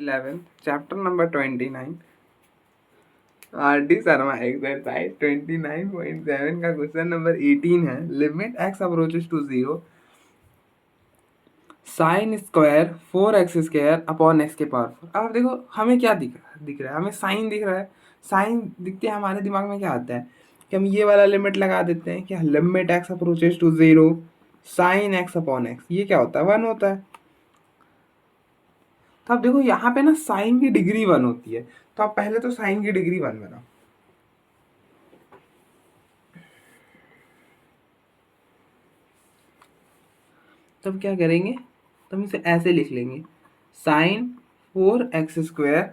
11 chapter number 29 RD Sharma exercise 29.7 का question number 18 है। Limit x approaches to 0 sine square 4x² upon x के power 4। अब देखो हमें क्या दिख रहा है, हमें साइन दिख रहा है। साइन दिखते हैं हमारे दिमाग में क्या आता है कि हम ये वाला लिमिट लगा देते हैं कि limit x approaches to 0 sine x upon x, ये क्या होता है 1 होता है। तो अब देखो यहाँ पे ना साइन की डिग्री 1 होती है, तो आप पहले तो साइन की डिग्री 1 बनाओ। तब क्या करेंगे, तो हम इसे ऐसे लिख लेंगे sign 4x²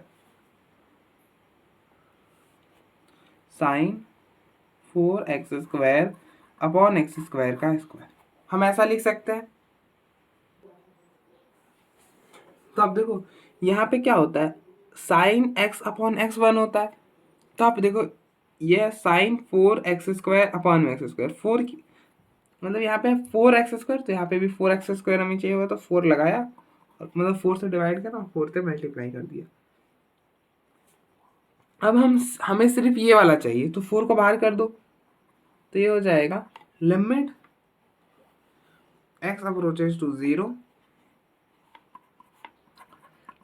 sign 4x² upon x² का स्क्वायर, हम ऐसा लिख सकते हैं। तो अब देखो यहाँ पे क्या होता है, साइन x अपॉन x 1 होता है। तो आप देखो ये साइन 4x² अपॉन x², 4 की मतलब यहाँ पे 4x², तो यहाँ पे भी 4x² हमें चाहिए हुआ, तो 4 लगाया और मतलब 4 से डिवाइड करा, 4 से मल्टीप्लाई कर दिया। अब हमें सिर्फ ये वाला चाहिए, तो 4 को बाहर कर दो, तो ये हो जाएगा limit x approaches to 0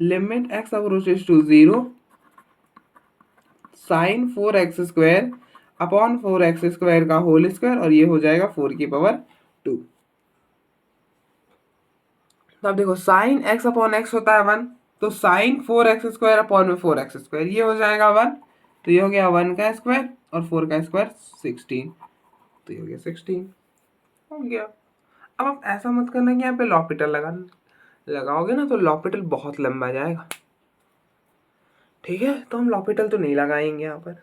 limit x approaches to 0 sine 4x² upon 4x² का होल स्क्वायर, और ये हो जाएगा 4 की पावर 2। तो अब देखो साइन x अपॉन x होता है 1, तो साइन 4x² अपॉन में 4x², ये हो जाएगा 1, तो ये हो गया 1 का स्क्वायर और 4 का स्क्वायर 16, तो ये हो गया 16 हो गया। अब आप ऐसा मत करना कि यहाँ पे लॉपिटल लगाओगे ना तो लॉपिटल बहुत लंबा जाएगा, ठीक है, तो हम लॉपिटल तो नहीं लगाएंगे यहाँ पर।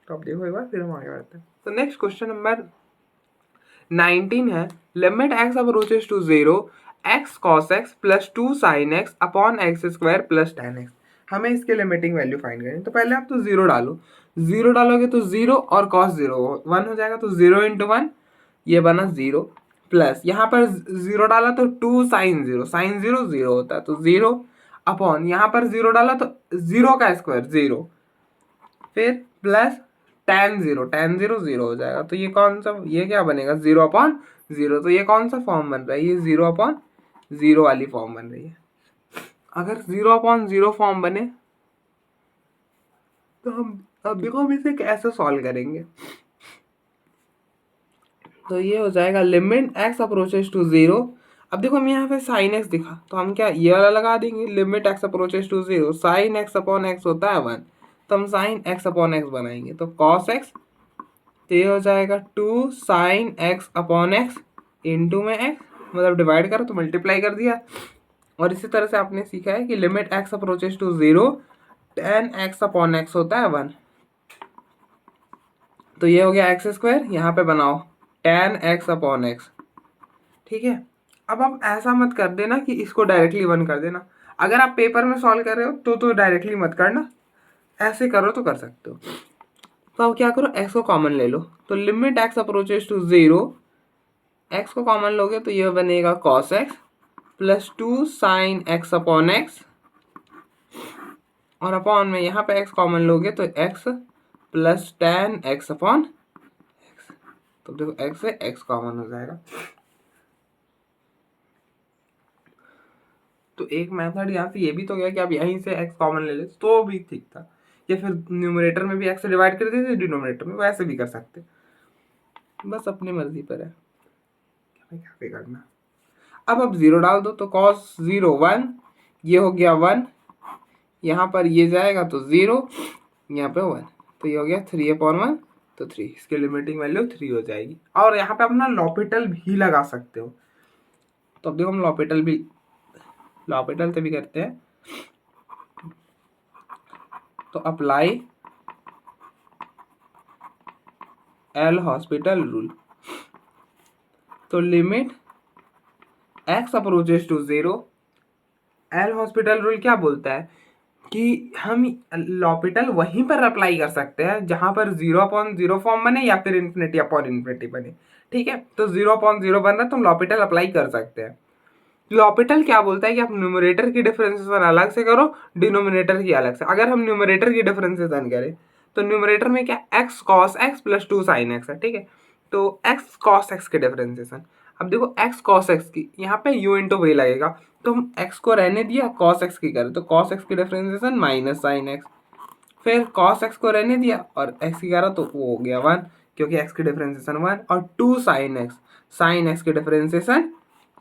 तो आप देखो एक बार, फिर हम आगे बढ़ते हैं। तो नेक्स्ट क्वेश्चन नंबर 19 है। Limit x approaches to 0 x cos x plus 2 sin x upon x² plus 10x। हमें इसके लिमिटिंग वैल्यू फाइंड करनी है। तो पहले आप तो 0 डालो, 0 डालोगे तो 0 और cos 0 1 हो जाएगा, तो 0 इंटू 1 ये बना 0 प्लस यहाँ पर 0 डाला तो 2 sin 0, sin 0 0 होता है, तो 0 अपॉन यहाँ पर 0 डाला तो 0 का स्क्वायर 0, फिर प्लस tan 0 0 हो जाएगा, तो ये कौन सा, ये क्या बनेगा 0 अपॉन 0, तो ये कौन सा फॉर्म बन रहा है, ये 0 अपॉन 0 वाली फॉर्म बन रही है। अगर 0 अपॉन 0 फॉर्म बने तो हम अब देखो हम इसे कैसे सॉल्व करेंगे। तो ये हो जाएगा लिमिट x अप्रोचेस टू 0। अब देखो हम यहाँ पे साइन x दिखा, तो हम क्या ये वाला लगा देंगे, limit x approaches to 0 sine x upon x होता है 1, तो हम साइन x अपॉन x बनाएंगे, तो cos x, तो ये हो जाएगा 2 sine x upon x into में x, मतलब डिवाइड करो तो मल्टीप्लाई कर दिया। और इसी तरह से आपने सीखा है कि limit x approaches to 0 tan x upon x होता है 1, तो ये हो गया x², यहाँ पे बनाओ tan x अपॉन x, ठीक है। अब आप ऐसा मत कर देना कि इसको डायरेक्टली 1 कर देना, अगर आप पेपर में सॉल्व कर रहे हो तो डायरेक्टली मत करना, ऐसे करो तो कर सकते हो। तो अब क्या करो, x को कॉमन ले लो, तो limit x approaches to 0 x को कॉमन लोगे तो ये बनेगा cos x plus 2 sine x upon x, और अपॉन में यहाँ पे x कॉमन लोगे तो x plus tan x upon x, तो देखो x से x कॉमन हो जाएगा। तो एक मेथड यहाँ से ये भी तो गया कि आप यहीं से x कॉमन ले ले तो भी ठीक था, या फिर न्यूमरेटर में भी x से डिवाइड कर देते, डिनोमिनेटर में वैसे भी कर सकते, बस अपनी मर्जी पर है क्या पे करना। अब आप 0 डाल दो, तो cos 0 1, ये हो गया 1, यहाँ पर ये जाएगा तो 0, यहाँ पे 1, तो ये हो गया 3 अपॉन 1, तो 3, इसकी लिमिटिंग वैल्यू 3 हो जाएगी। और यहाँ पे अपना लॉपिटल भी लगा सकते हो, तो अब देखो हम लॉपिटल से भी करते हैं। तो अप्लाई एल हॉस्पिटल रूल, तो limit x approaches to 0, L hospital rule क्या बोलता है कि हम लॉपिटल वहीं पर अप्लाई कर सकते हैं जहां पर 0 अपॉन 0 फॉर्म बने या फिर इन्फिनिटी अपॉन इन्फिनिटी बने, ठीक है, तो 0/0 बन रहा है, तो हम लॉपिटल अप्लाई कर सकते हैं। लॉपिटल क्या बोलता है कि आप न्यूमरेटर की डिफरेंशिएशन अलग से करो, डिनोमिनेटर की अलग से। अगर हम न्यूमरेटर की डिफरेंशिएशन करें तो न्यूमरेटर में क्या x cos x plus 2 sin x है, ठीक है। तो x cos x के डिफरेंशिएशन, अब देखो x cos x की यहाँ पे u इंटू v लगेगा, तो हम x को रहने दिया, cos x की करें तो cos x की डिफरेंशिएशन माइनस sin x, फिर cos x को रहने दिया और x की करा तो वो हो गया 1, क्योंकि x की डिफरेंशिएशन 1, और 2 sin x की differentiation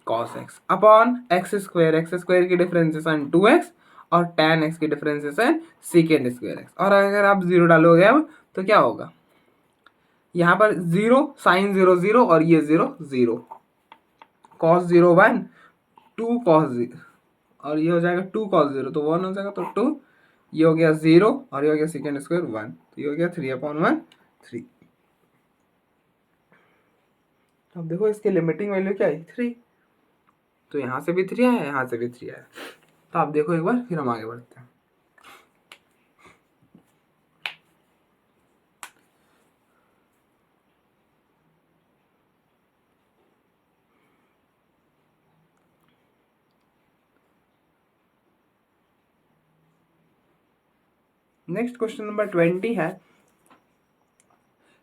cos x upon x square की डिफरेंशिएशन 2x और tan x की डिफरेंशिएशन सेकेंड स्क्वायर x। और अगर आप जीरो डालोगे अब तो क्या होगा, यहाँ पर 0 sin 0 0 और ये 0 0, cos 0 1, 2 cos 0 और ये हो जाएगा 2 cos 0 तो 1 हो जाएगा, तो 2, ये हो गया 0 और ये हो गया सेकेंड स्क्वायर 1, तो ये हो गया 3/1 3। अब देखो इसकी लिमिटिंग वैल्यू क्या है, 3, तो यहाँ से भी 3 आया, यहाँ से भी 3 आया। तो आप देखो एक बार, फिर हम आगे बढ़ते हैं। नेक्स्ट क्वेश्चन नंबर 20 है,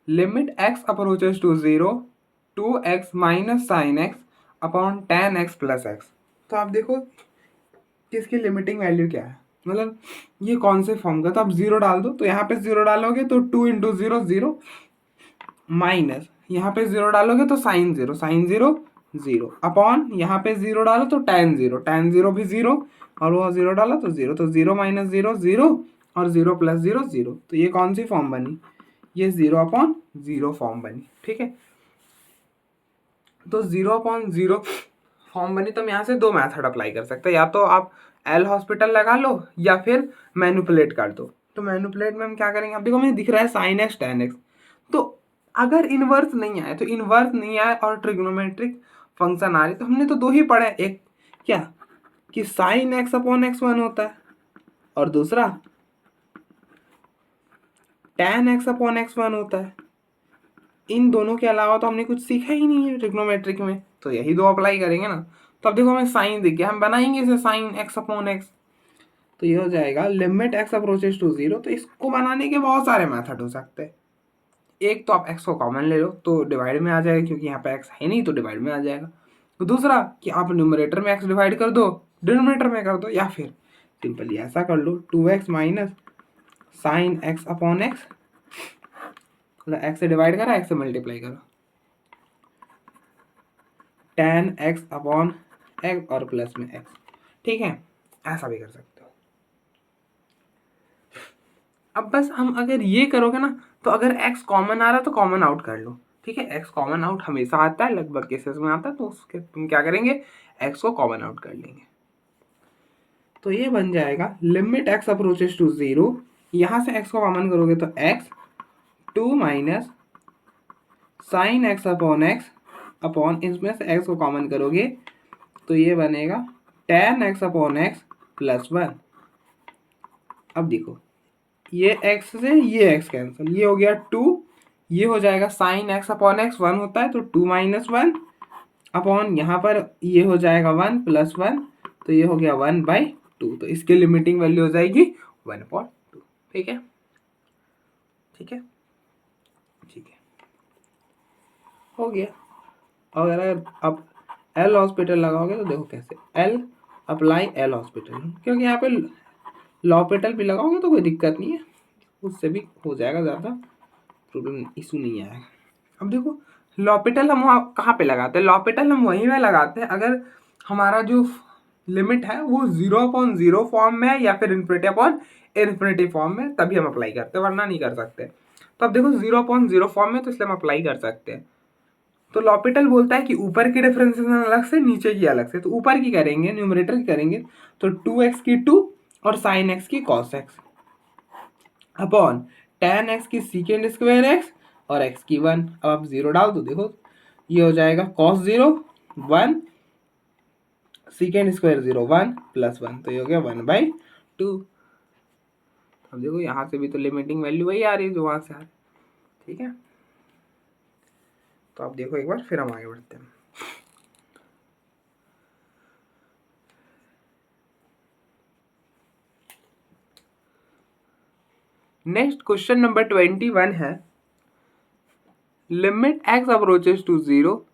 limit x approaches to 0 2x minus sine x upon tan x plus x। तो आप देखो कि इसकी लिमिटिंग वैल्यू क्या है, मतलब ये कौन से फॉर्म का, तो आप 0 डाल दो, तो यहाँ पे 0 डालोगे तो 2 इंटू 0 0, माइनस यहाँ पे 0 डालोगे तो साइन 0 0 अपॉन यहाँ पे 0 डालो तो tan 0 भी 0 और वो 0 डाला तो 0, तो 0 माइनस 0 0 और 0 प्लस 0 0, तो ये कौन सी फॉर्म बनी, ये 0/0 फॉर्म बनी, ठीक है। तो 0/0 फॉर्म बनी, तो हम यहाँ से दो मेथड अप्लाई कर सकते हैं, या तो आप एल हॉस्पिटल लगा लो या फिर मैनिपुलेट कर दो। तो मैनिपुलेट में हम क्या करेंगे, अब देखो मुझे दिख रहा है साइन एक्स tan x, तो अगर इनवर्स नहीं आए, तो इनवर्स नहीं आए और ट्रिग्नोमेट्रिक फंक्शन आ रही, तो हमने तो दो ही पढ़े, एक क्या कि साइन एक्स अपॉन एक्स 1 होता है और दूसरा tan x अपॉन एक्स 1 होता है। इन दोनों के अलावा तो हमने कुछ सीखा ही नहीं है ट्रिग्नोमेट्रिक में, तो यही दो अप्लाई करेंगे ना। तो अब देखो हमें साइन दिख गया, हम बनाएंगे इसे साइन एक्स अपॉन एक्स, तो ये हो जाएगा लिमिट एक्स अप्रोचेस टू 0। तो इसको बनाने के बहुत सारे मेथड हो सकते हैं, एक तो आप x को कॉमन ले लो तो डिवाइड में आ जाएगा, क्योंकि यहाँ पे x है नहीं तो डिवाइड में आ जाएगा। तो दूसरा कि आप न्यूमरेटर में x डिवाइड कर दो, डिनोमिनेटर में कर दो, या फिर सिंपली ऐसा कर लो 2x minus sine x upon x, मतलब x से डिवाइड करा x से मल्टीप्लाई करो, tan x अपॉन x और प्लस में x, ठीक है, ऐसा भी कर सकते हो। अब बस हम अगर ये करोगे ना, तो अगर x कॉमन आ रहा है तो कॉमन आउट कर लो, ठीक है, x कॉमन आउट हमेशा आता है, लगभग केसेस में आता है, तो उसके तुम क्या करेंगे, x को कॉमन आउट कर लेंगे। तो ये बन जाएगा लिमिट x अप्रोचेस टू 0, यहाँ से x को कॉमन करोगे तो x 2 minus sine x upon x upon, इसमें से x को कॉमन करोगे तो ये बनेगा tan x upon x plus 1। अब देखो ये x से ये x कैंसिल, ये हो गया 2, ये हो जाएगा साइन x अपॉन एक्स 1 होता है तो 2 माइनस 1 अपॉन यहाँ पर ये हो जाएगा 1 प्लस 1, तो ये हो गया 1/2, तो इसकी लिमिटिंग वैल्यू हो जाएगी 1/2, ठीक है, ठीक है, ठीक है, हो गया। और अगर आप एल हॉस्पिटल लगाओगे तो देखो कैसे, एल अप्लाई एल हॉस्पिटल, क्योंकि यहाँ पे लॉपिटल भी लगाओगे तो कोई दिक्कत नहीं है, उससे भी हो जाएगा, ज़्यादा प्रॉब्लम इशू नहीं आएगा। अब देखो लॉपिटल हम वहाँ कहाँ पे लगाते हैं, लॉपिटल हम वहीं में लगाते हैं अगर हमारा जो लिमिट है वो 0/0 फॉर्म में है या फिर इन्फिनिटी अपॉन इन्फिनिटी फॉर्म में, तभी हम अप्लाई करते हैं, वरना नहीं कर सकते। तो अब देखो 0/0 फॉर्म में, तो इसलिए हम अप्लाई कर सकते हैं। तो लॉपिटल बोलता है कि ऊपर की डिफरेंशिएशन अलग से, नीचे की अलग से, तो ऊपर की करेंगे, न्यूमरेटर की करेंगे तो 2x की 2 और साइन x की cos x upon tan x की सीकेंड स्क्वायर x और x की 1। अब आप 0 डाल दो, देखो ये हो जाएगा cos 0 1 सीकेंड स्क्वायर 0 1 प्लस 1, तो ये हो गया 1/2। अब देखो यहाँ से भी तो लिमिटिंग वैल्यू वही आ रही है जो वहाँ से आ रही है, ठीक है। तो आप देखो एक बार, फिर हम आगे बढ़ते हैं। नेक्स्ट क्वेश्चन नंबर 21 है, limit x approaches to 0,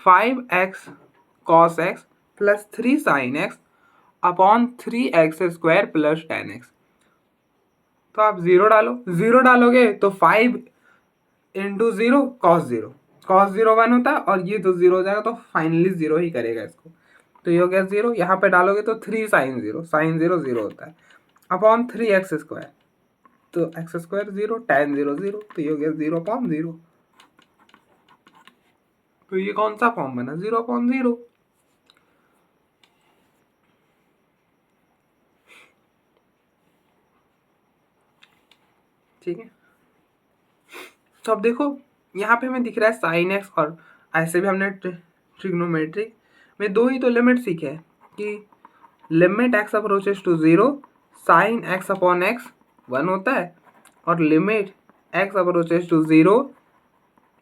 5x cos x plus 3 sin x upon 3x² plus 10x। तो आप जीरो डालो, जीरो डालोगे तो 5 इंटू 0 cos 0 1 होता है, और ये तो 0 हो जाएगा, तो फाइनली 0 ही करेगा इसको। तो ये हो गया 0, यहाँ पे डालोगे तो 3 sin 0, sin 0 0 होता है, अपॉन 3x², तो x² 0, tan 0 0, तो ये हो गया 0/0। तो ये कौन सा फॉर्म बना, 0/0। ठीक है, तो अब देखो यहाँ पे हमें दिख रहा है साइन एक्स, और ऐसे भी हमने ट्रिग्नोमेट्री में दो ही तो लिमिट सीखे हैं कि limit x approaches to 0, sine x upon x 1 होता है, और limit x approaches to 0,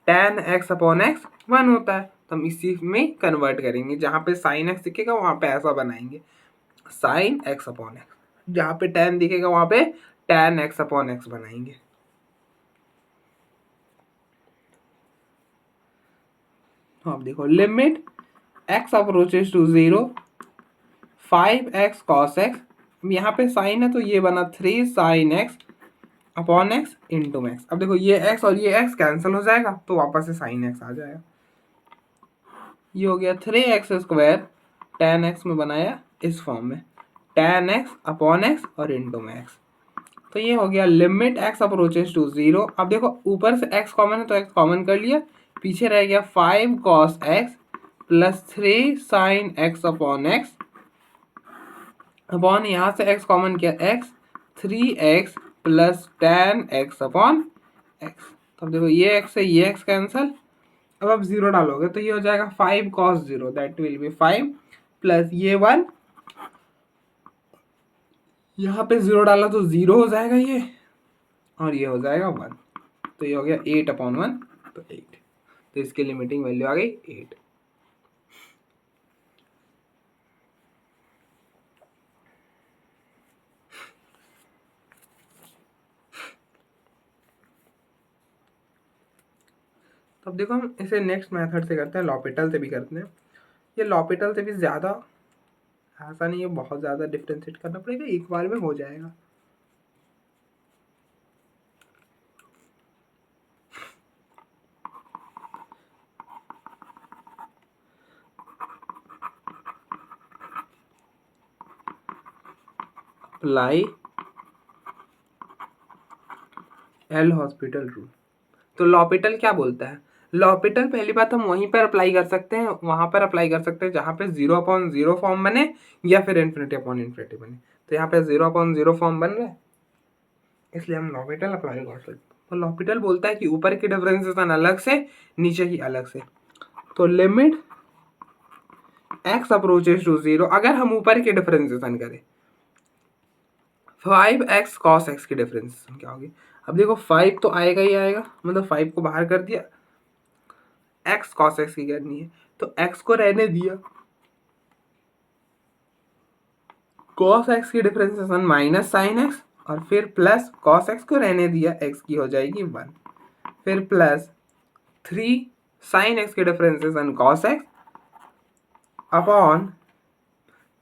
tan x upon x 1 होता है। तो हम इसी में कन्वर्ट करेंगे, जहाँ पे साइन एक्स दिखेगा वहाँ पे ऐसा बनाएंगे, साइन एक्स अपॉन एक्स, जहाँ पे tan दिखेगा वहाँ पे tan एक्स अपॉन एक्स बनाएंगे। तो आप देखो limit x approaches to 0, 5x cos x, यहाँ पे साइन है तो ये बना 3 sin x upon x into max. अब देखो ये x और ये x कैंसिल हो जाएगा, तो वापस से sin x आ जाएगा। ये हो गया 3x² tan x में बनाया इस फॉर्म में, tan x अपॉन x और इंटू मैक्स। तो ये हो गया लिमिट x अप्रोचेस टू 0। अब देखो ऊपर से x कॉमन है तो x कॉमन कर लिया, पीछे रह गया 5 cos x plus 3 sin x upon x, upon यहाँ से x कॉमन किया x, 3x plus tan x upon x। तो अब देखो ये x से ये x कैंसल, अब आप 0 डालोगे तो ये हो जाएगा 5 cos 0, that will be 5 plus ये 1, यहाँ पे 0 डाला तो 0 हो जाएगा ये, और ये हो जाएगा 1, तो ये हो गया 8/1, तो 8, तो इसकी लिमिटिंग वैल्यू आ गई 8। तो अब देखो हम इसे नेक्स्ट मेथड से करते हैं, लॉपिटल से भी करते हैं। ये लॉपिटल से भी ज़्यादा ऐसा नहीं है, बहुत ज़्यादा डिफ्रेंशिएट करना पड़ेगा, एक बार में हो जाएगा। Apply L hospital rule. तो लॉपिटल क्या बोलता है, लॉपिटल पहली बात हम वहीं पर अप्लाई कर सकते हैं, वहां पर अप्लाई कर सकते हैं जहां पे 0/0 फॉर्म बने या फिर इन्फिनिटी/इन्फिनिटी बने। तो यहाँ पे 0/0 फॉर्म बन रहा है, इसलिए हम लॉपिटल अप्लाई कर सकते हैं। तो लॉपिटल बोलता है कि ऊपर की डिफरेंशिएशन अलग से, नीचे की अलग से। तो लिमिट x अप्रोचेस टू 0, अगर हम ऊपर की डिफरेंशिएशन करें 5x cos x की डिफरेंशिएशन क्या होगी। अब देखो 5 तो आएगा ही आएगा, मतलब 5 को बाहर कर दिया, x cos x की करनी है तो x को रहने दिया, cos x की डिफरेंशिएशन माइनस साइन x, और फिर प्लस cos x को रहने दिया, x की हो जाएगी 1, फिर प्लस 3 साइन x की differentiation cos x upon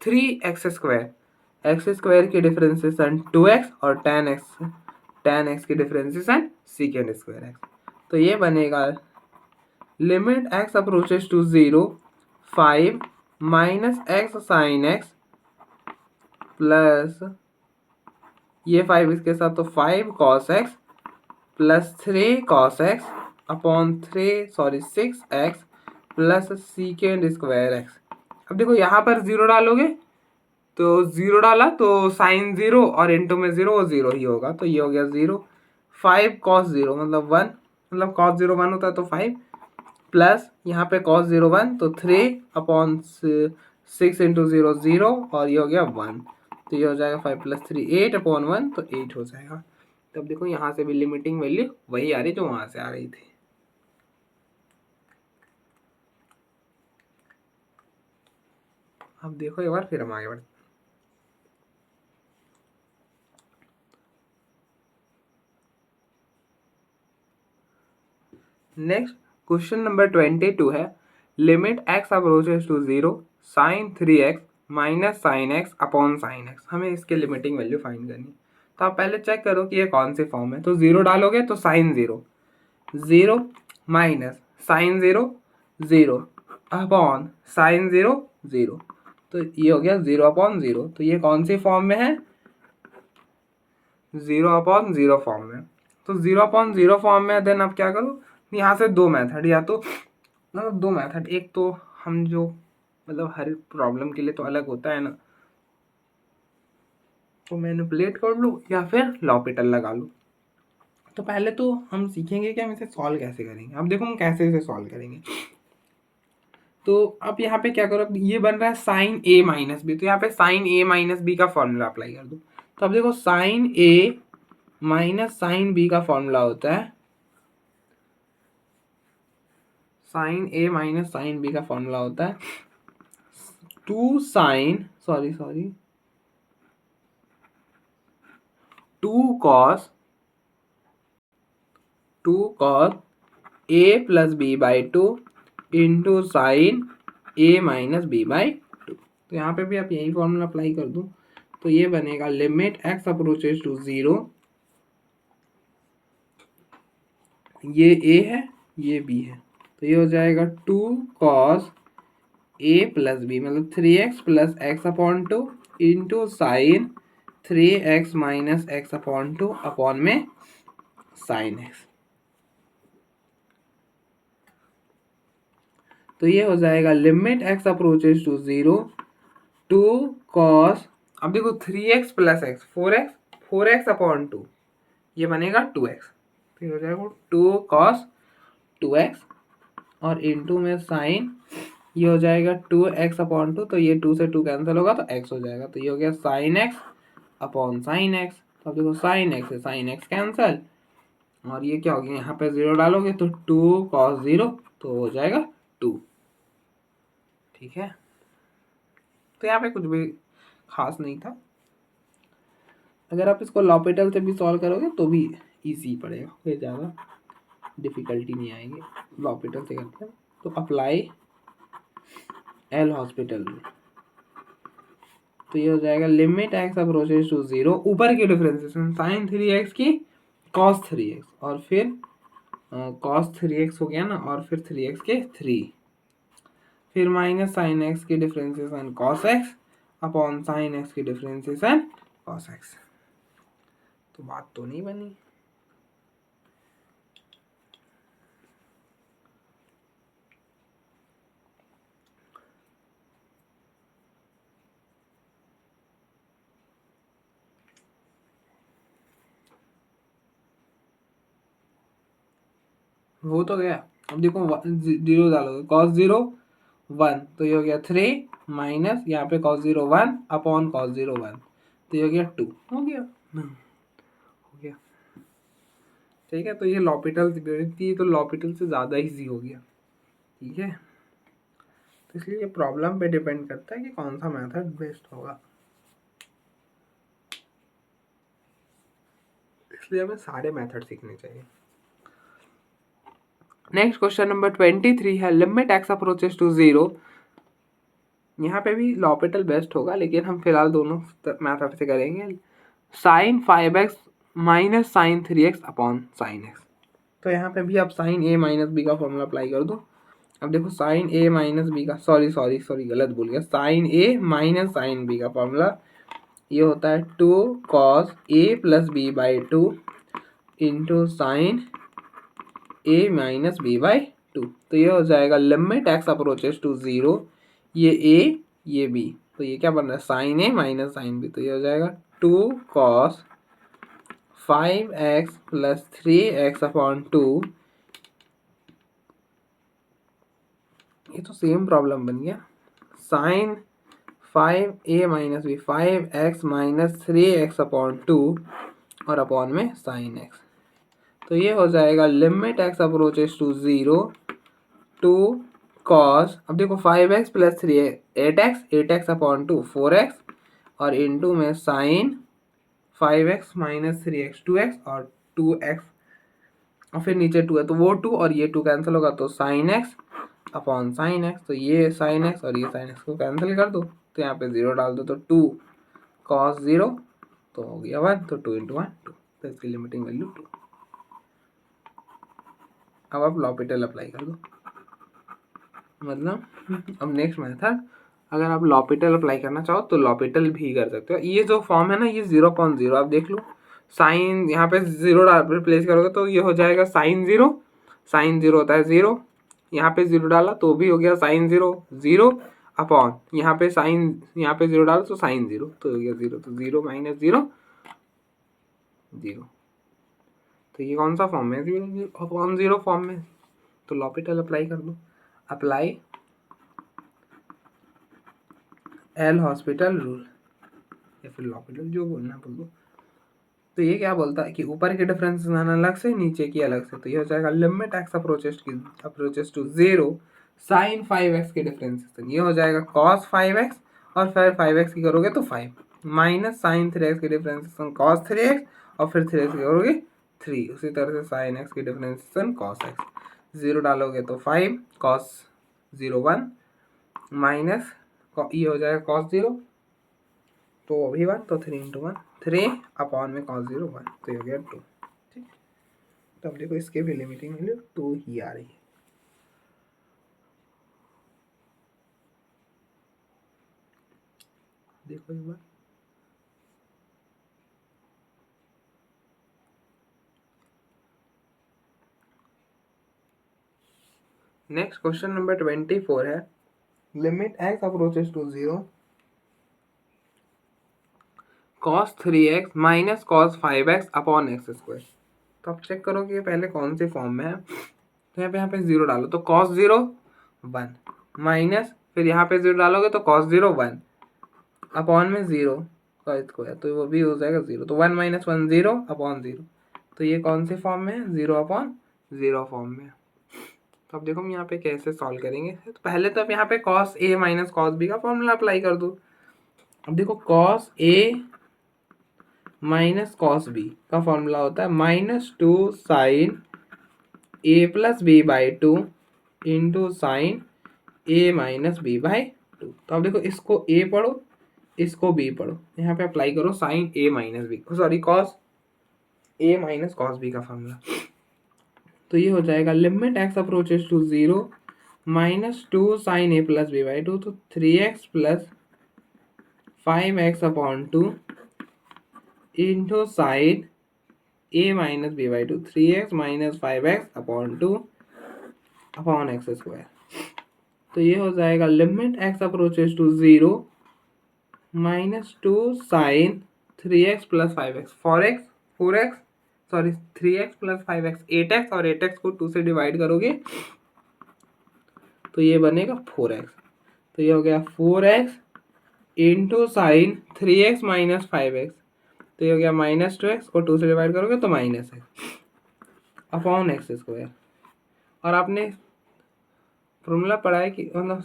3x², x² की डिफरेंशिएशन 2x, और tan x की डिफरेंशिएशन sec² x। तो ये बनेगा limit x approaches to 0, 5 minus x sine x plus ये 5 इसके साथ, तो 5 cos x plus 3 cos x upon 6x plus sec² x। अब देखो यहाँ पर 0 डालोगे तो 0 डाला तो साइन 0 और इंटू में 0, वो 0 ही होगा, तो ये हो गया 0। 5 cos 0 मतलब 1, मतलब cos 0 1 होता है तो 5, प्लस यहाँ पे cos 0 1 तो 3/6 इंटू 0 0, और ये हो गया 1, तो ये हो जाएगा 5 प्लस 3 8/1, तो 8 हो जाएगा। तब देखो यहाँ से भी लिमिटिंग वैल्यू वही आ रही जो वहां से आ रही थी। अब देखो एक बार फिर हम आगे बढ़ते। नेक्स्ट क्वेश्चन नंबर 22 है limit x approaches to 0 sine 3x minus sine x upon sine x. हमें इसके लिमिटिंग वैल्यू फाइंड करनी है। तो आप पहले चेक करो कि ये कौन सी फॉर्म है। तो 0 डालोगे तो sine 0 0 minus sine 0 0 upon sine 0 0। तो ये हो गया 0 अपॉन 0। तो ये कौन सी फॉर्म में है? 0 अपॉन 0 फॉर्म में। तो 0 अपॉन 0 फॉर्म में। देन आप क्या करो, यहाँ से दो मेथड, या तो मतलब दो मेथड, एक तो हम जो मतलब हर प्रॉब्लम के लिए तो अलग होता है ना, तो मैनिपुलेट कर लो या फिर लॉपिटल लगा लो। तो पहले तो हम सीखेंगे कि हम इसे सॉल्व कैसे करेंगे। अब देखो हम कैसे इसे सॉल्व करेंगे। तो अब यहाँ पे क्या करो, ये बन रहा है साइन ए माइनस बी, तो यहाँ पे साइन ए माइनस बी का फॉर्मूला अप्लाई कर दो। तो अब देखो sine A minus sine B का फॉर्मूला होता है, sine A minus sine B का फॉर्मूला होता है two sine two cos A plus B by two into sine A minus B by two. तो यहाँ पे भी आप यही फॉर्मूला अप्लाई कर दो। तो ये बनेगा लिमिट एक्स अप्रोचेस टू 0, ये ए है ये बी है, तो ये हो जाएगा 2 कॉस ए प्लस बी मतलब 3x plus x upon two into sine 3x minus x upon two upon में साइन एक्स। तो ये हो जाएगा limit x approaches to 0 2 cos, अब देखो 3x plus x 4x upon two, ये बनेगा 2x। तो ये हो जाएगा 2 कॉस 2x और इंटू में साइन, ये हो जाएगा 2x अपॉन टू, तो ये 2 से 2 कैंसिल होगा तो x हो जाएगा। तो ये हो गया sign x upon sine x. तो अब देखो साइन एक्स से साइन एक्स कैंसिल, और ये क्या हो गया, यहाँ पे 0 डालोगे तो 2 कॉस 0 तो हो जाएगा 2। ठीक है, तो यहाँ पे कुछ भी खास नहीं था। अगर आप इसको लॉपिटल से भी सॉल्व करोगे तो भी इजी पड़ेगा, कोई ज़्यादा डिफिकल्टी नहीं आएगी। लॉपिटल से करते हैं तो अप्लाई एल हॉस्पिटल में, तो ये हो जाएगा लिमिट एक्स अप्रोचेस टू 0, ऊपर की डिफरेंशिएशन साइन 3x की कॉस 3x और फिर कॉस 3x हो गया ना, और फिर 3x के 3, फिर माइनस साइन एक्स की differentiation cos x upon sine x की डिफरेंशिएशन कॉस एक्स। तो बात तो नहीं बनी। हो तो गया। अब देखो 0 डालोगे कॉस 0 1, तो ये हो गया 3 माइनस यहाँ पे कॉस 0 1 अपॉन कॉस 0 1, तो ये हो गया 2। हो गया हो गया। ठीक है, तो ये लॉपिटल थी, तो लॉपिटल से ज़्यादा इजी हो गया। ठीक है, तो इसलिए ये प्रॉब्लम पे डिपेंड करता है कि कौन सा मेथड बेस्ट होगा, इसलिए हमें सारे मेथड सीखने चाहिए। नेक्स्ट क्वेश्चन नंबर 23 है लिमिट एक्स अप्रोचेस टू 0। यहाँ पे भी लॉपिटल बेस्ट होगा, लेकिन हम फिलहाल दोनों मेथड से करेंगे। Sine 5x minus sine 3x upon sine x. तो यहाँ पे भी आप साइन ए माइनस बी का फॉर्मूला अप्लाई कर दो। अब देखो साइन ए माइनस बी का सॉरी गलत बोल गया, sine A minus sine B का फॉर्मूला ये होता है 2 cos A plus B by two into sine A minus B by two. तो ये हो जाएगा लिमिट एक्स अप्रोचेस टू 0, ये ए ये बी, तो ये क्या बन रहा है sine A minus sine B. तो ये हो जाएगा 2 cos 5x plus 3x upon 2, ये तो सेम प्रॉब्लम बन गया, sine 5a minus B 5x minus 3x upon 2 और अपॉन में साइन एक्स। तो ये हो जाएगा limit x approaches to 0 two cos, अब देखो 5x plus 3 8x upon 2 4x और इनटू में sign 5x minus 3x 2x और 2x और फिर नीचे 2 है तो वो 2 और ये 2 कैंसिल होगा तो sign x upon sine x. तो ये साइन एक्स और ये साइन एक्स को कैंसिल कर दो तो यहाँ पे 0 डाल दो तो 2 कॉस 0 तो हो गया 1 तो 2 इंटू 1 2 तो इसकी लिमिटिंग वैल्यू 2। अब आप लॉपिटल अप्लाई कर दो, मतलब अब नेक्स्ट मेथड, अगर आप लॉपिटल अप्लाई करना चाहो तो लॉपिटल भी कर सकते हो। ये जो फॉर्म है ना ये 0.0 आप देख लो, साइन यहाँ पे 0 रिप्लेस करोगे तो ये हो जाएगा साइन 0, साइन 0 होता है 0, यहाँ पे 0 डाला तो भी हो गया साइन 0 0 अपॉन यहाँ पे साइन, यहाँ पे 0 डालो तो साइन 0 तो हो गया 0 तो 0 माइनस 0 0। तो ये कौन सा फॉर्म है 0 अपॉन 0 फॉर्म में, तो लॉपिटल अप्लाई कर दो। अप्लाई एल हॉस्पिटल रूल या फिर लॉपिटल जो बोलना बोल दो। तो ये क्या बोलता है कि ऊपर के डिफरेंस अलग से नीचे की अलग से, तो ये हो जाएगा limit x approaches to 0 sine 5x के डिफरेंस, ये हो जाएगा cos 5x और फिर 5x की करोगे तो 5 माइनस साइन 3x के डिफरेंशिएशन cos 3x और फिर 3x की करोगे 3, उसी तरह से साइन x की डिफरेंशिएशन cos x 0 डालोगे तो 5 cos 0 1 माइनस ये हो जाएगा cos 0 तो अभी 1 तो 3 इंटू 1 3 अपॉन में cos 0 1 तो ये हो गया 2। ठीक, तो अब देखो इसके भी लिमिटिंग वैल्यू 2 ही आ रही है। देखो एक बार नेक्स्ट क्वेश्चन नंबर 24 है limit x approaches to 0 cos 3x minus cos 5x upon x square. तो आप चेक करो कि ये पहले कौन से फॉर्म में है, तो यहाँ पे 0 डालो तो cos 0 1 माइनस फिर यहाँ पे 0 डालोगे तो cos 0 1 अपॉन में 0 का स्क्वायर तो वो भी हो जाएगा 0 तो 1 माइनस 1 0 अपॉन 0। तो ये कौन से फॉर्म में है 0 अपॉन 0 फॉर्म में। तो अब देखो हम यहाँ पे कैसे सॉल्व करेंगे, तो पहले तो अब यहाँ पे cos a minus cos b का फॉर्मूला अप्लाई कर दो। अब देखो cos a minus cos b का फॉर्मूला होता है -2 sine a plus B by 2 into sine a minus B by 2। तो अब देखो इसको a पढ़ो इसको b पढ़ो, यहाँ पे अप्लाई करो sine a minus B sorry cos a minus cos b का फॉर्मूला। तो ये हो जाएगा limit x approaches to 0 -2 sine a plus B by 2 तो 3x plus 5x upon 2 into sine a minus B by 2 3x minus 5x upon 2 upon x square. तो ये हो जाएगा limit x approaches to 0 -2 sine 3x plus 5x 4x sorry 3x plus 5x 8x और 8x को 2 से divide करोगे तो ये बनेगा 4x। तो ये हो गया 4x into sine 3x minus 5x तो ये हो गया -2x को 2 से डिवाइड करोगे तो -x अपॉन एक्स स्क्वायर। और आपने फॉर्मूला पढ़ा है कि मतलब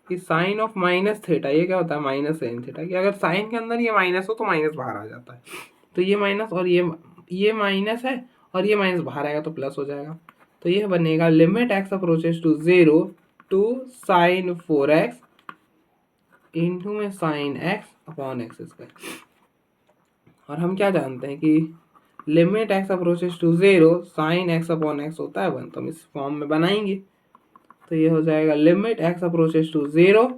कि साइन ऑफ माइनस थीटा ये क्या होता है माइनस साइन थीटा, कि अगर साइन के अंदर ये माइनस हो तो माइनस बाहर आ जाता है, तो ये माइनस और ये माइनस है और ये माइनस बाहर आएगा तो प्लस हो जाएगा। तो ये बनेगा limit x approaches to 0 to sine 4x into में sine x upon x square. और हम क्या जानते हैं कि limit x approaches to 0 sine x upon x होता है 1, तो हम इस फॉर्म में बनाएंगे। तो ये हो जाएगा limit x approaches to 0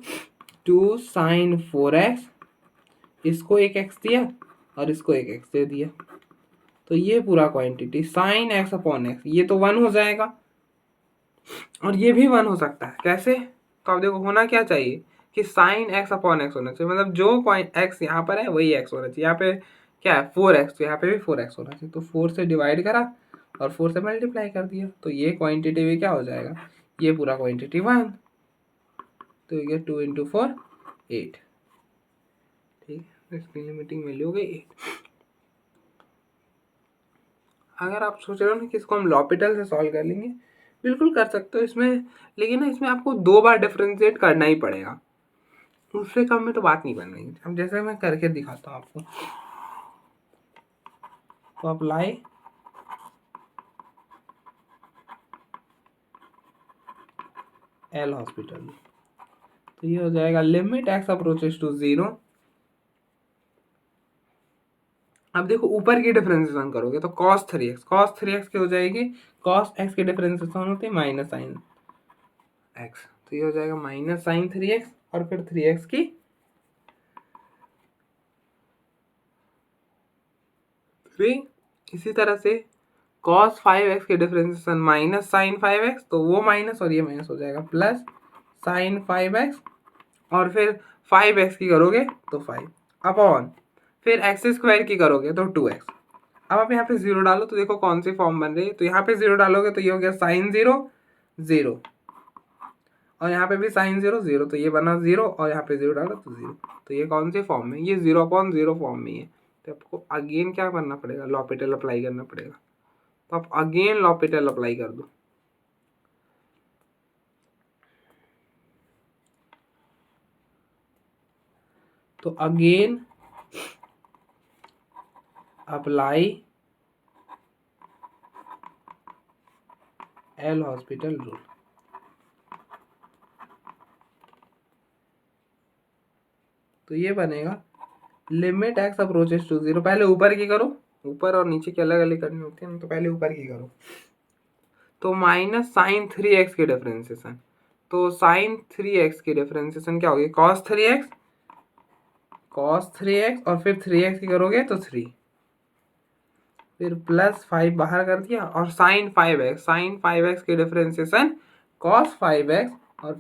to sine 4x, इसको एक x दिया और इसको एक x दे दिया, तो ये पूरा quantity sine x upon x ये तो 1 हो जाएगा और ये भी 1 हो सकता है। कैसे, तो आप देखो होना क्या चाहिए कि साइन x अपॉन एक्स होना चाहिए, मतलब जो x यहाँ पर है वही x होना चाहिए। यहाँ पे क्या है 4x तो यहाँ पे भी 4x होना चाहिए, तो 4 से डिवाइड करा और 4 से मल्टीप्लाई कर दिया, तो ये क्वांटिटी भी क्या हो जाएगा ये पूरा क्वांटिटी 1, तो ये 2 इंटू 4 8। ठीक है, इसकी लिमिटिंग वैल्यू हो गई 8। अगर आप सोच रहे हो ना कि इसको हम लॉपिटल से सॉल्व कर लेंगे, बिल्कुल कर सकते हो इसमें, लेकिन ना इसमें आपको 2 बार डिफरेंशिएट करना ही पड़ेगा, उससे कम में तो बात नहीं बन रही। अब जैसे मैं करके दिखाता हूँ आपको, तो अप्लाई एल हॉस्पिटल, तो ये हो जाएगा लिमिट एक्स अप्रोचेस टू 0। अब देखो ऊपर की डिफरेंशिएशन करोगे तो cos 3x की हो जाएगी, cos x की डिफरेंशिएशन होती है माइनस साइन x, तो ये हो जाएगा माइनस साइन 3x और फिर 3x की 3। इसी तरह से cos 5x की डिफरेंशिएशन माइनस साइन 5x, तो वो माइनस और ये माइनस हो जाएगा प्लस साइन 5x, और फिर 5x की करोगे तो 5 अपॉन फिर एक्स स्क्वायर की करोगे तो 2x। अब आप यहाँ पे 0 डालो तो देखो कौन सी फॉर्म बन रही है, तो यहाँ पे 0 डालोगे तो ये हो गया साइन 0 0, और यहाँ पे भी साइन 0 0, तो ये बना 0, और यहाँ पे 0 डालो तो 0, तो ये कौन सी फॉर्म में, ये 0/0 फॉर्म में है। तो आपको अगेन क्या करना पड़ेगा, लॉपिटल अप्लाई करना पड़ेगा, तो आप अगेन लॉपिटल अप्लाई कर दो। तो again apply L hospital rule, तो ये बनेगा लिमिट एक्स अप्रोचेस टू 0, पहले ऊपर की करो, ऊपर और नीचे की अलग अलग करनी होती है ना, तो पहले ऊपर की करो, तो माइनस साइन 3x की डिफरेंशिएशन, तो साइन 3x की डिफरेंशिएशन क्या होगी, cos 3x और फिर 3x की करोगे तो 3, फिर प्लस 5 बाहर कर दिया, और साइन 5x की डिफरेंशिएशन cos 5x और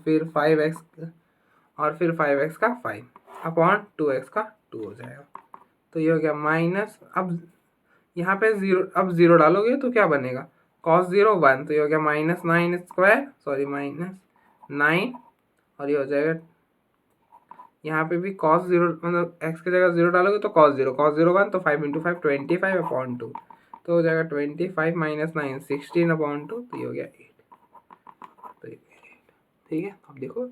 फिर 5x का 5 अपॉन 2x का 2 हो जाएगा, तो ये हो गया माइनस। अब यहाँ पे 0, अब 0 डालोगे तो क्या बनेगा, cos 0 1, तो ये हो गया माइनस 9, और ये हो जाएगा, यहाँ पे भी cos 0 मतलब x की जगह 0 डालोगे तो cos 0 1, तो 5 × 5 25/2, तो हो जाएगा 25 माइनस 9 16/2, तो ये हो गया 8, तो ठीक है। अब देखो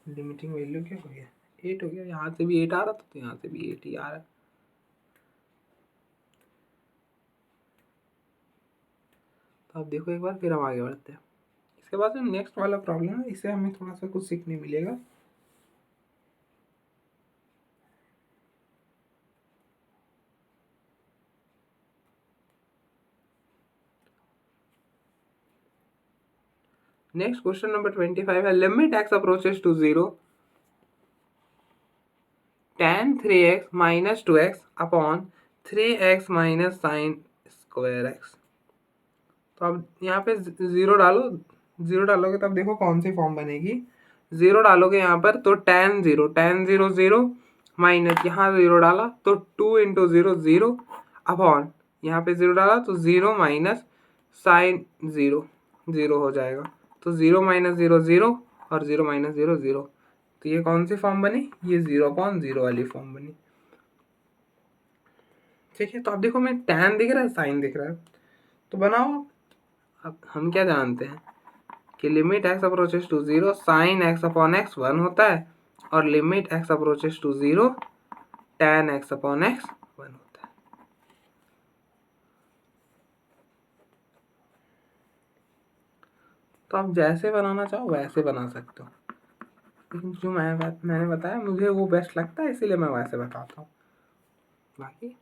लिमिटिंग वैल्यू क्या हो गया, 8 हो गया, यहाँ से भी 8 आ रहा था तो यहाँ से भी 8 ही आ रहा है। तो अब देखो एक बार, फिर हम आगे बढ़ते हैं। इसके बाद जो नेक्स्ट वाला प्रॉब्लम है, इससे हमें थोड़ा सा कुछ सीखने मिलेगा। नेक्स्ट क्वेश्चन नंबर 25 है, limit x approaches to 0 tan 3x minus 2x upon 3x minus sine square x। तो अब यहाँ पे 0 डालो, 0 डालोगे तब देखो कौन सी फॉर्म बनेगी, 0 डालोगे यहाँ पर तो tan 0 0 माइनस यहाँ 0 डाला तो 2 × 0 0 अपॉन यहाँ पे 0 डाला तो 0 माइनस साइन 0 0 हो जाएगा, तो 0 माइनस 0 0 और 0 माइनस 0 0, तो ये कौन सी फॉर्म बनी, ये 0/0 वाली फॉर्म बनी। ठीक है, तो अब देखो मैं tan दिख रहा है, साइन दिख रहा है, तो बनाओ। अब हम क्या जानते हैं कि limit x approaches to 0 sine x upon x 1 होता है, और limit x approaches to 0 tan x upon x 1 होता है। तो आप जैसे बनाना चाहो वैसे बना सकते हो, लेकिन जो मैंने बताया मुझे वो बेस्ट लगता है, इसीलिए मैं वैसे बताता हूँ। बाकी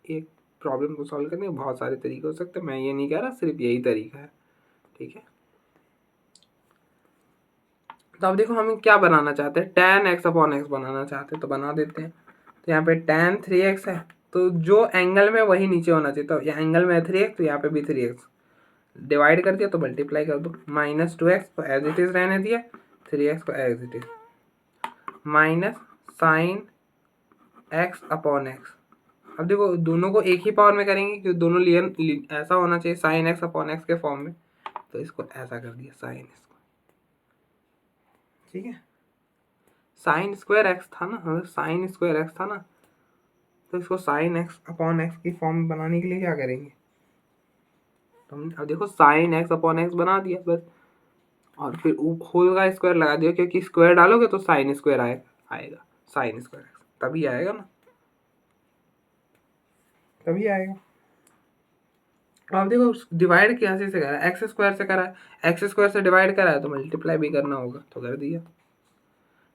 एक प्रॉब्लम को सॉल्व करने के बहुत सारे तरीके हो सकते हैं, मैं ये नहीं कह रहा सिर्फ यही तरीका है। ठीक है, तो अब देखो हम क्या बनाना चाहते हैं, tan x अपॉन x बनाना चाहते हैं, तो बना देते हैं। तो यहाँ पे tan 3x है, तो जो एंगल में वही नीचे होना चाहिए, तो यहाँ एंगल में है 3x, तो यहाँ पे भी 3x डिवाइड कर दिया तो मल्टीप्लाई कर दो, माइनस 2x को एज इट इज रहने दिया, 3x को as it is, minus sine x upon x। अब देखो दोनों को एक ही पावर में करेंगे क्योंकि दोनों ऐसा होना चाहिए साइन x अपॉन x के फॉर्म में, तो इसको ऐसा कर दिया साइन इसको। ठीक है, साइन स्क्वायर x था ना, साइन स्क्वायर x था ना, तो इसको साइन एक्स अपॉन एक्स की फॉर्म बनाने के लिए क्या करेंगे, तो हमने अब देखो साइन एक्स अपॉन एक्स बना दिया बस, और फिर होल का स्क्वायर लगा दिया, क्योंकि स्क्वायर डालोगे तो साइन स्क्वायर आएगा साइन स्क्वायर एक्स, तभी आएगा ना, तभी आएगा। अब देखो डिवाइड कैसे से करा है, एक्स स्क्वायर से करा है, एक्स स्क्वायर से डिवाइड करा है तो मल्टीप्लाई भी करना होगा, तो कर दिया।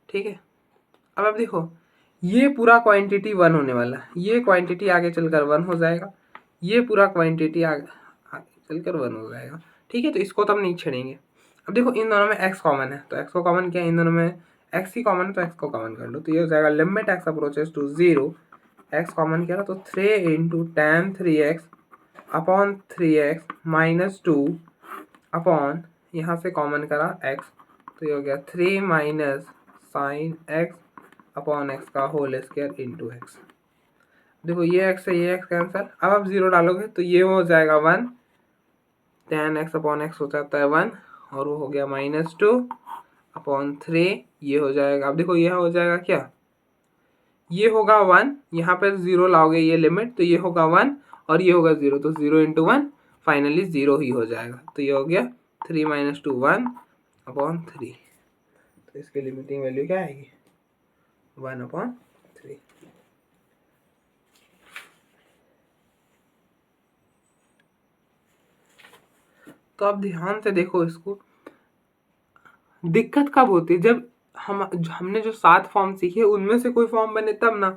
ठीक है, अब देखो ये पूरा क्वांटिटी 1 होने वाला है, ये क्वांटिटी आगे चलकर 1 हो जाएगा, ये पूरा क्वांटिटी आगे चलकर 1 हो जाएगा। ठीक है, तो इसको तो हम नहीं छेड़ेंगे। अब देखो इन दोनों में x कॉमन है, तो x को कॉमन किया, इन दोनों में x ही कॉमन है तो x को कॉमन कर लो, तो ये हो जाएगा limit x approaches to 0, x common किया तो 3 into tan 3x upon 3x minus 2 upon यहाँ से कॉमन करा x, तो ये हो गया 3 minus sine x upon x का होल स्क्वायर इंटू x। देखो ये x से ये x कैंसिल, अब आप 0 डालोगे तो ये हो जाएगा 1, tan x अपॉन x हो जाता है 1, और वो हो गया माइनस 2 अपॉन 3, ये हो जाएगा, अब देखो ये हो जाएगा क्या, ये होगा 1, यहाँ पर 0 लाओगे ये लिमिट, तो ये होगा 1 और ये होगा 0, तो 0 इंटू 1 फाइनली 0 ही हो जाएगा, तो ये हो गया 3 माइनस 2 1 अपॉन 3, तो इसकी लिमिटिंग वैल्यू क्या आएगी 1 अपॉन 3। तो अब ध्यान से देखो इसको, दिक्कत कब होती है जब हमने जो 7 फॉर्म सीखे उनमें से कोई फॉर्म बने तब ना।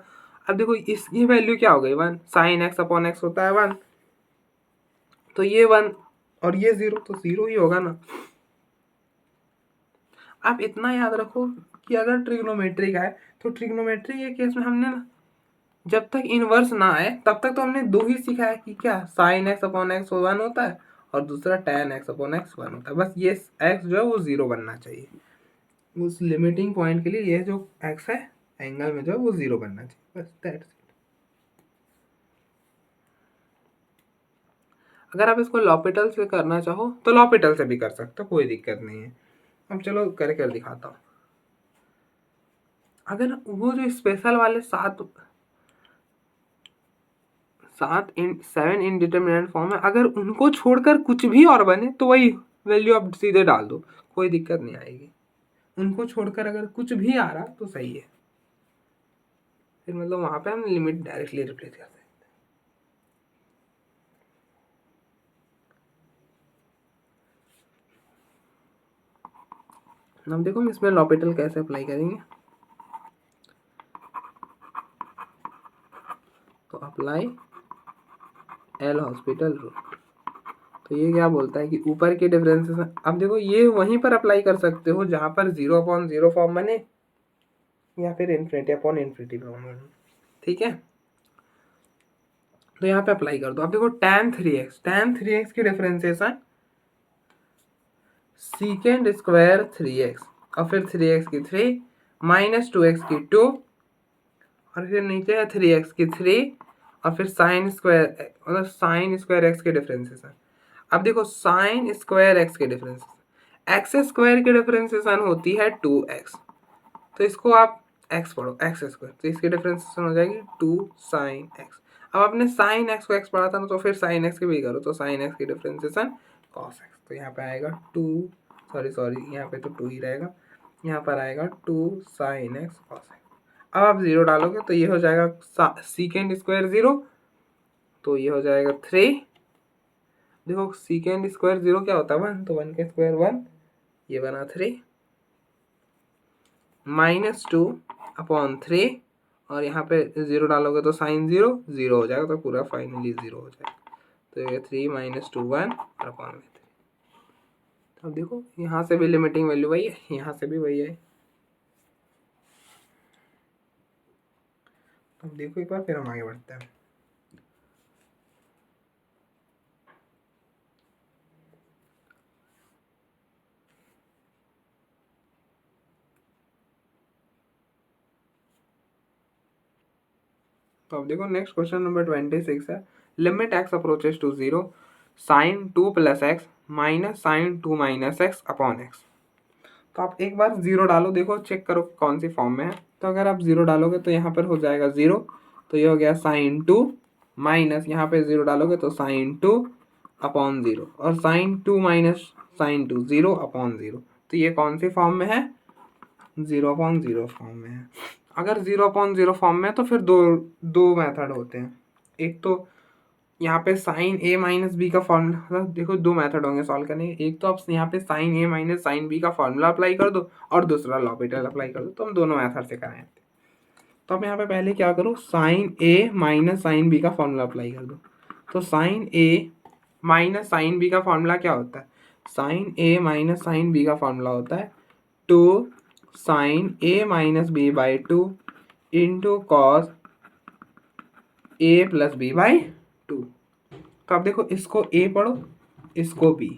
अब देखो ये वैल्यू क्या हो गई 1, साइन एक्स अपॉन एक्स होता है 1, तो ये 1 और ये 0, तो 0 ही होगा ना। आप इतना याद रखो कि अगर ट्रिग्नोमेट्री का है तो ट्रिग्नोमेट्री के केस में हमने ना जब तक इनवर्स ना आए तब तक तो हमने 2 ही सीखा है कि क्या साइन एक्स अपॉन एक्स 1 होता है और दूसरा tan एक्स अपॉन एक्स 1 होता है, बस ये x जो है वो 0 बनना चाहिए, उस लिमिटिंग पॉइंट के लिए ये जो x है एंगल में जो है वो 0 बनना चाहिए, बस दैट्स इट। अगर आप इसको लॉपिटल से करना चाहो तो लॉपिटल से भी कर सकते हो, कोई दिक्कत नहीं है। अब चलो कर दिखाता हूँ। अगर वो जो स्पेशल वाले 7 इनडिटरमिनेट फॉर्म है, अगर उनको छोड़कर कुछ भी और बने तो वही वैल्यू आप सीधे डाल दो, कोई दिक्कत नहीं आएगी। उनको छोड़कर अगर कुछ भी आ रहा तो सही है, फिर मतलब वहां पे हम लिमिट डायरेक्टली रिप्लेस कर सकते हैं। अब देखो हम इसमें लॉपिटल कैसे अप्लाई करेंगे, तो अप्लाई एल हॉस्पिटल रूल। तो ये क्या बोलता है कि ऊपर के डिफरेंसेस, अब देखो ये वहीं पर अप्लाई कर सकते हो जहां पर 0/0 फॉर्म बने या फिर इन्फिनिटी अपॉन इन्फिनिटी फॉर्म बने। ठीक है, तो यहाँ पे अप्लाई कर दो। अब देखो tan 3x की डिफरेंशिएशन सीकेंड स्क्वायर 3x और फिर 3x की 3 माइनस 2x की 2 और फिर नीचे है 3x की 3 और फिर साइन स्क्वायर मतलब साइन स्क्वायर एक्स के डिफरेंशिएशन। अब देखो साइन स्क्वायर एक्स के डिफरेंशिएशन, एक्स स्क्वायर की डिफरेंशिएशन होती है 2x, तो इसको आप x पढ़ो x स्क्वायर, तो इसकी डिफरेंशिएशन हो जाएगी 2 साइन x। अब आपने साइन x को x पढ़ा था ना, तो फिर साइन x की भी करो, तो साइन x की डिफरेंशिएशन cos x, तो यहाँ पे आएगा 2 सॉरी यहाँ पे तो 2 ही रहेगा, यहाँ पर आएगा 2 साइन x cos x। अब आप 0 डालोगे तो ये हो जाएगा सीकेंड स्क्वायर 0, तो ये हो जाएगा 3। देखो सीकेंड स्क्वायर 0 क्या होता है 1, तो 1 के स्क्वायर 1, ये बना 3 माइनस 2 अपॉन 3 और यहाँ पे 0 डालोगे तो साइन 0 हो जाएगा, तो पूरा फाइनली 0 हो जाएगा, तो ये 3 माइनस 2 1 और अपॉन में 3। अब देखो यहाँ से भी लिमिटिंग वैल्यू वही है, यहाँ से भी वही है। अब देखो एक बार फिर हम आगे बढ़ते हैं। तो अब देखो नेक्स्ट क्वेश्चन नंबर 26 है, limit x approaches to 0 sine 2 plus x minus sine 2 minus x upon x. तो आप एक बार 0 डालो, देखो चेक करो कौन सी फॉर्म में है, तो अगर आप 0 डालोगे तो यहाँ पर हो जाएगा 0, तो ये हो गया साइन 2 माइनस, यहाँ पे 0 डालोगे तो साइन 2 अपॉन 0, और साइन 2 माइनस साइन 2 0 अपॉन 0। तो ये कौन सी फॉर्म में है? 0/0 फॉर्म में है। अगर 0/0 फॉर्म में है तो फिर दो मेथड होते हैं। एक तो यहाँ पे साइन ए माइनस बी का फॉर्मूला, देखो दो मेथड होंगे सॉल्व करने के। एक तो आप यहाँ पे sine A minus sine B का फॉर्मूला अप्लाई कर दो, और दूसरा लॉपिटल अप्लाई कर दो। तो हम दोनों मेथड से कराएं। तो अब यहाँ पे पहले क्या करो, sine A minus sine B का फॉर्मूला अप्लाई कर दो। तो sine A minus sine B का फॉर्मूला क्या होता है? Sine A minus sine B का फॉर्मूला होता है 2 sine A minus B by 2 into cos A plus B by 2। तो अब देखो, इसको ए पढ़ो, इसको बी।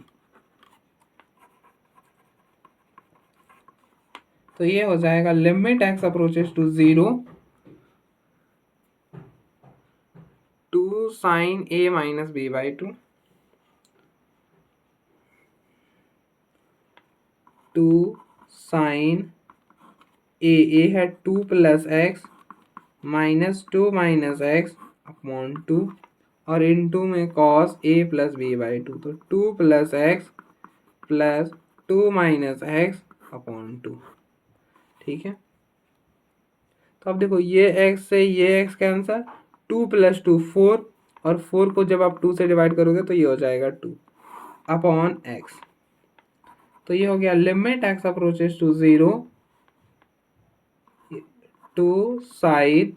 तो ये हो जाएगा limit x approaches to 0 2 sine A minus B by 2 2 sine A है 2 plus x minus 2 minus x upon 2, और इन 2 में cos A plus B by 2। तो 2 plus x plus 2 minus x upon 2। ठीक है। तो अब देखो, ये x से ये x कैंसर, 2 प्लस 2 4, और 4 को जब आप 2 से डिवाइड करोगे तो ये हो जाएगा 2 अपॉन x। तो ये हो गया limit x approaches to 0 to sine,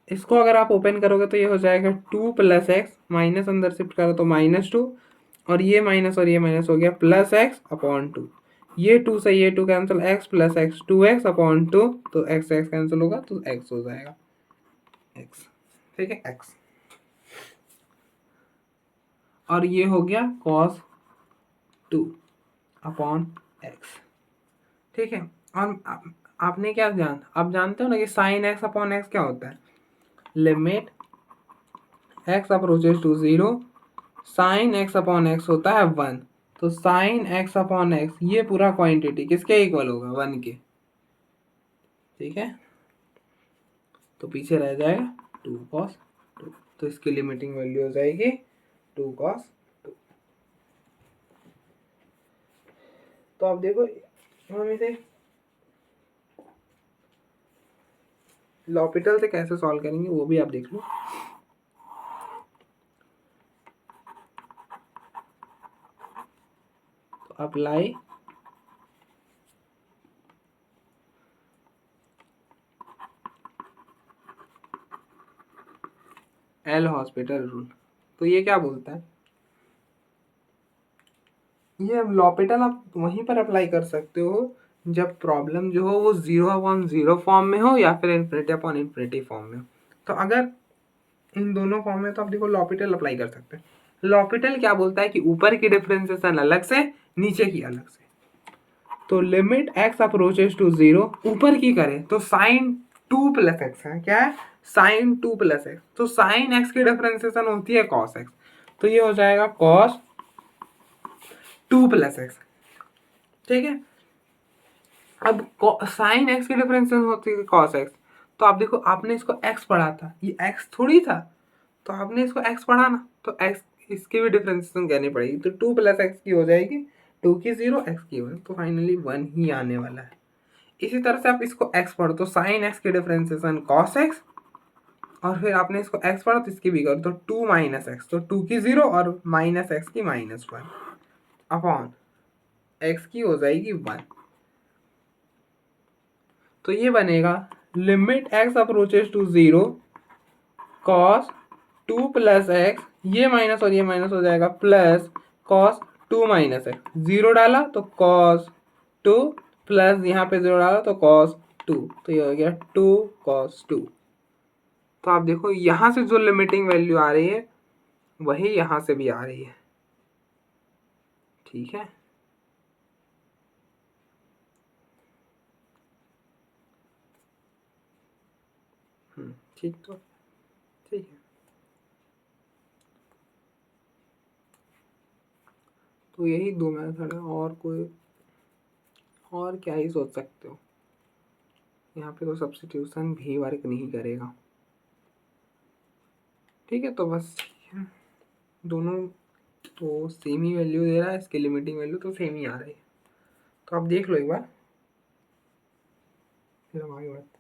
इसको अगर आप ओपन करोगे तो ये हो जाएगा 2 प्लस एक्स, माइनस अंदर शिफ्ट करो तो -2, और ये माइनस हो गया प्लस एक्स अपॉन 2। ये 2 से ये 2 cancel, x plus x 2x upon 2, तो x कैंसिल होगा तो x हो जाएगा x। ठीक है, x। और ये हो गया cos 2 अपॉन x। ठीक है। और आपने क्या आप जानते हो ना कि साइन x अपॉन x क्या होता है? Limit x approaches to 0 sine x upon x होता है 1। तो साइन x अपॉन x ये पूरा क्वांटिटी किसके इक्वल होगा? 1 के। ठीक है। तो पीछे रह जाएगा 2 cos 2। तो इसकी लिमिटिंग वैल्यू हो जाएगी 2 cos 2। तो आप देखो, हम इसे लॉपिटल से कैसे सॉल्व करेंगे वो भी आप देख लो। तो अप्लाई एल हॉस्पिटल रूल। तो ये क्या बोलता है? ये लॉपिटल आप वहीं पर अप्लाई कर सकते हो जब प्रॉब्लम जो हो वो 0/0 फॉर्म में हो या फिर इन्फिनिटी अपॉन इन्फिनिटी फॉर्म में हो। तो अगर इन दोनों फॉर्म में तो आप देखो लॉपिटल अप्लाई कर सकते हैं। लॉपिटल क्या बोलता है कि ऊपर की डिफरेंशिएशन अलग से, नीचे की अलग से। तो लिमिट x अप्रोचेस टू 0, ऊपर की करें तो साइन 2 प्लस एक्स है। क्या है? Sine 2 plus x. तो साइन x की डिफरेंशिएशन होती है कॉस x। तो ये हो जाएगा कॉस 2 प्लस एक्स। ठीक है। अब साइन x की डिफरेंशिएशन होती है कॉस x। तो आप देखो, आपने इसको x पढ़ा था, ये x थोड़ी था। तो आपने इसको x पढ़ा ना, तो x इसकी भी डिफरेंशिएशन करनी पड़ेगी। तो 2 प्लस एक्स की हो जाएगी 2 की 0, x की 1, तो फाइनली 1 ही आने वाला है। इसी तरह से आप इसको x पढ़ो तो साइन x की डिफरेंशिएशन कॉस x, और फिर आपने इसको x पढ़ा तो इसकी भी करो तो 2 माइनस एक्स, तो 2 की 0 और माइनस एक्स की -1 अपॉन x की हो जाएगी 1। तो ये बनेगा limit x approaches to 0 cos 2 plus x, ये माइनस और ये माइनस हो जाएगा, प्लस cos 2 माइनस एक्स। 0 डाला तो cos 2, प्लस यहाँ पे 0 डाला तो cos 2, तो ये हो गया 2 cos 2। तो आप देखो, यहाँ से जो लिमिटिंग वैल्यू आ रही है वही यहाँ से भी आ रही है। ठीक है। ठीक। तो ठीक है। तो यही दो मेथड है, और कोई और क्या ही सोच सकते हो। यहाँ पे तो सब्स्टिट्यूशन भी वर्क नहीं करेगा। ठीक है, तो बस दोनों तो सेम ही वैल्यू दे रहा है, इसकी लिमिटिंग वैल्यू तो सेम ही आ रही है। तो आप देख लो एक बार, फिर हम आगे बढ़ते हैं।